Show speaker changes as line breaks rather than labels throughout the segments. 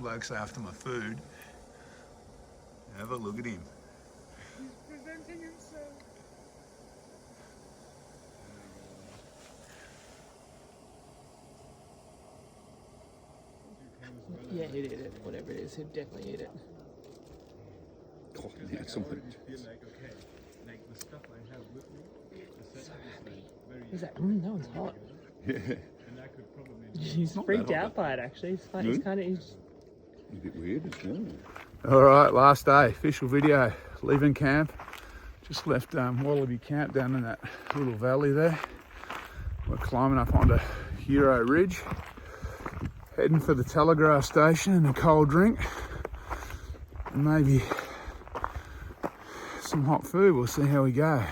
bloke's after my food. Have a look at him.
He's presenting himself. Yeah, he'd eat it. Whatever it is, he'd definitely eat it.
Oh, yeah, something.
So happy. He's like, that one's hot.
Yeah.
He's freaked out by it, actually. It's like, he's kind of...
It's a bit weird, isn't it? Alright, last day, official video. Leaving camp. Just left Wallaby Camp down in that little valley there. We're climbing up onto Hero Ridge. Heading for the Telegraph Station and a cold drink. And maybe some hot food. We'll see how we go.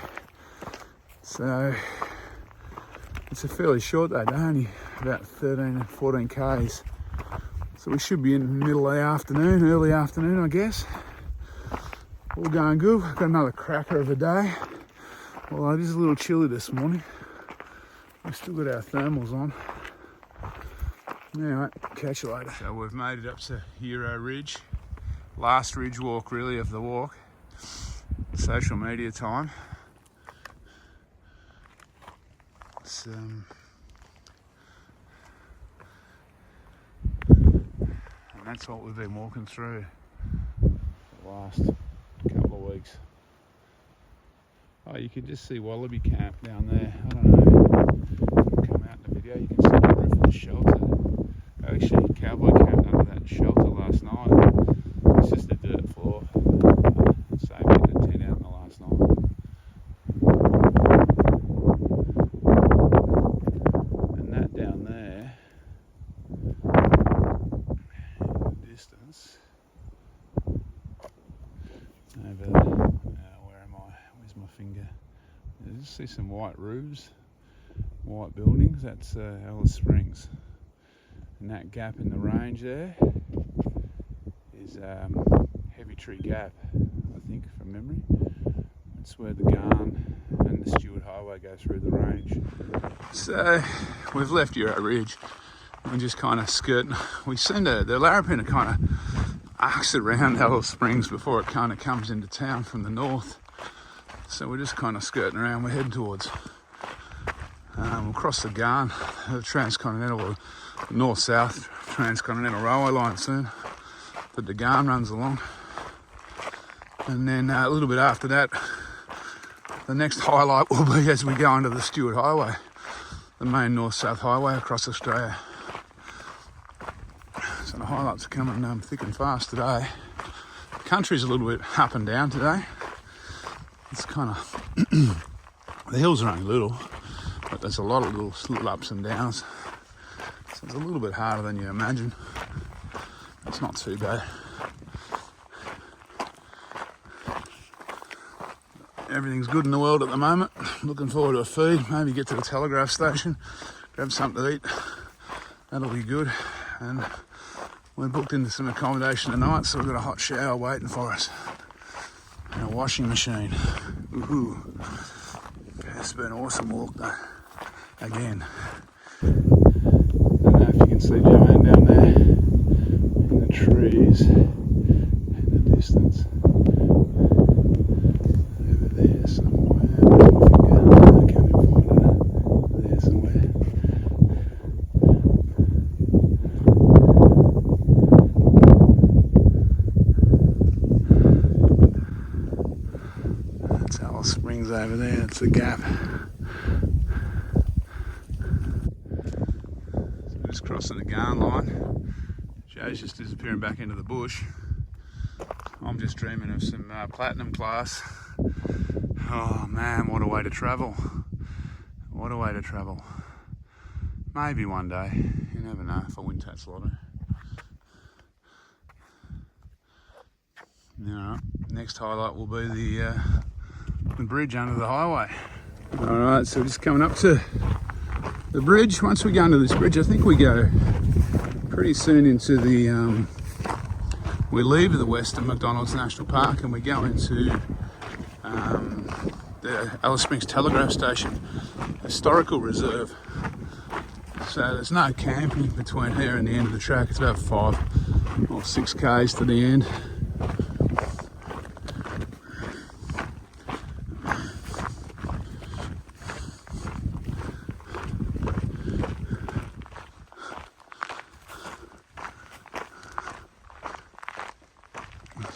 So, it's a fairly short day, only about 13 or 14 k's. So we should be in the middle of the afternoon, early afternoon, I guess. All going good. Got another cracker of a day. Although it is a little chilly this morning. We've still got our thermals on. Anyway, catch you later. So we've made it up to Hero Ridge. Last ridge walk, really, of the walk. Social media time. It's, and that's what we've been walking through the last couple of weeks. Oh, you can just see Wallaby Camp down there. I don't know. Come out in the video, you can see the roof of the shelter. Actually, Cowboy camped under that shelter last night. It's just a dirt floor. So I made the tent out in the last night. And that down there, in the distance, over there, where am I? Where's my finger? You just see some white roofs, white buildings. That's Alice Springs. And that gap in the range there is Heavy Tree Gap, I think, from memory. It's where the Goin and the Stewart Highway go through the range. So we've left Hero Ridge. We're just kind of skirting. We seem to, the Larapinta kind of arcs around Alice Springs before it kind of comes into town from the north. So we're just kind of skirting around. We're heading towards, we'll cross the Goin, the transcontinental, north-south transcontinental railway line soon, but the Goin runs along. And then a little bit after that, the next highlight will be as we go into the Stewart Highway, the main north-south highway across Australia. So the highlights are coming thick and fast today. The country's a little bit up and down today. It's kind of, the hills are only little, but there's a lot of little ups and downs. So it's a little bit harder than you imagine. It's not too bad. Everything's good in the world at the moment. Looking forward to a feed. Maybe get to the Telegraph Station, grab something to eat. That'll be good. And we're booked into some accommodation tonight, so we've got a hot shower waiting for us. And a washing machine. Woohoo. It's been an awesome walk though. Again. I don't know if you can see Joanne down there in the trees in the distance. Over there somewhere. I can't even find it. There somewhere. That's Alice Springs over there. It's the gap. Just crossing the Goin line. Joe's just disappearing back into the bush. I'm just dreaming of some platinum class. Oh man, what a way to travel. What a way to travel. Maybe one day. You never know if I win Tats Lotto. Alright, next highlight will be the bridge under the highway. Alright, so we're just coming up to the bridge. Once we go under this bridge, I think we go pretty soon into the, we leave the Western McDonald's National Park and we go into the Alice Springs Telegraph Station Historical Reserve. So there's no camping between here and the end of the track. It's about Or 6 k's to the end.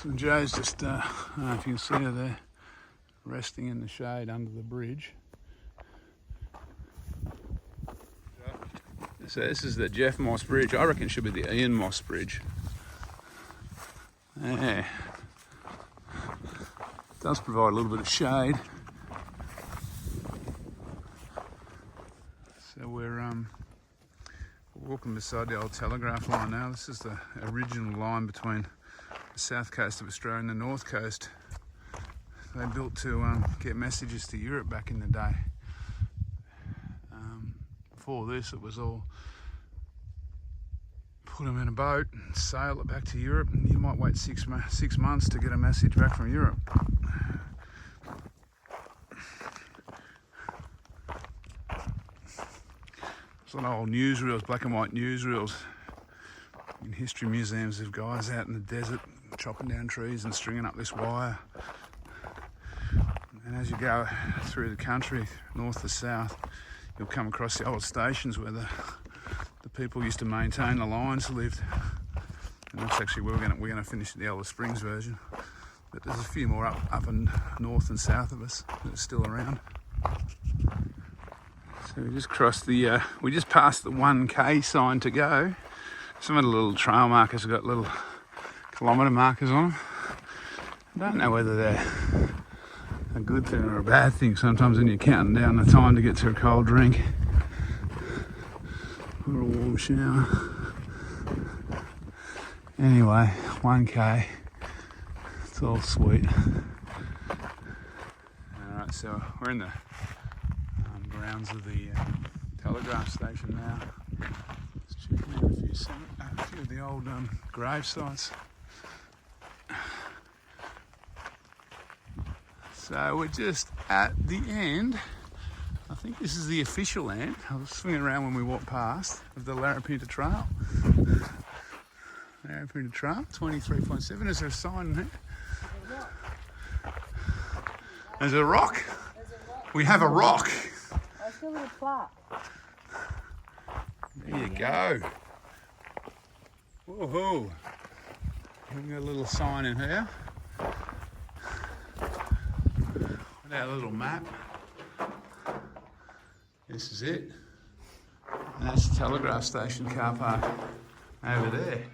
So Joe's just, I don't know if you can see her there, resting in the shade under the bridge. So this is the Jeff Moss Bridge. I reckon it should be the Ian Moss Bridge. Yeah. It does provide a little bit of shade. So we're walking beside the Old Telegraph line now. This is the original line between the south coast of Australia and the north coast. They built to get messages to Europe back in the day. Before this, it was all put them in a boat and sail it back to Europe, and you might wait 6 months to get a message back from Europe. There's a lot of old newsreels, black and white newsreels in history museums of guys out in the desert chopping down trees and stringing up this wire. And as you go through the country, north to south, you'll come across the old stations where the people used to maintain the lines lived. And that's actually where we're going to finish the Alice Springs version. But there's a few more up and north and south of us that are still around. So we just crossed the, we just passed the 1K sign to go. Some of the little trail markers have got little kilometre markers on them. I don't know whether they're a good thing or a bad thing sometimes when you're counting down the time to get to a cold drink or a warm shower. Anyway, 1K, it's all sweet. Alright, so we're in the grounds of the telegraph station now. Just checking out a few of the old grave sites. So we're just at the end. I think this is the official end. I was swinging around when we walked past of the Larapinta Trail. Larapinta Trail, 23.7. Is there a sign there? There's a rock. We have a rock.
I see a little plaque.
There you go. Woohoo! We've got a little sign in here. With our little map. This is it. And that's the telegraph station car park over there.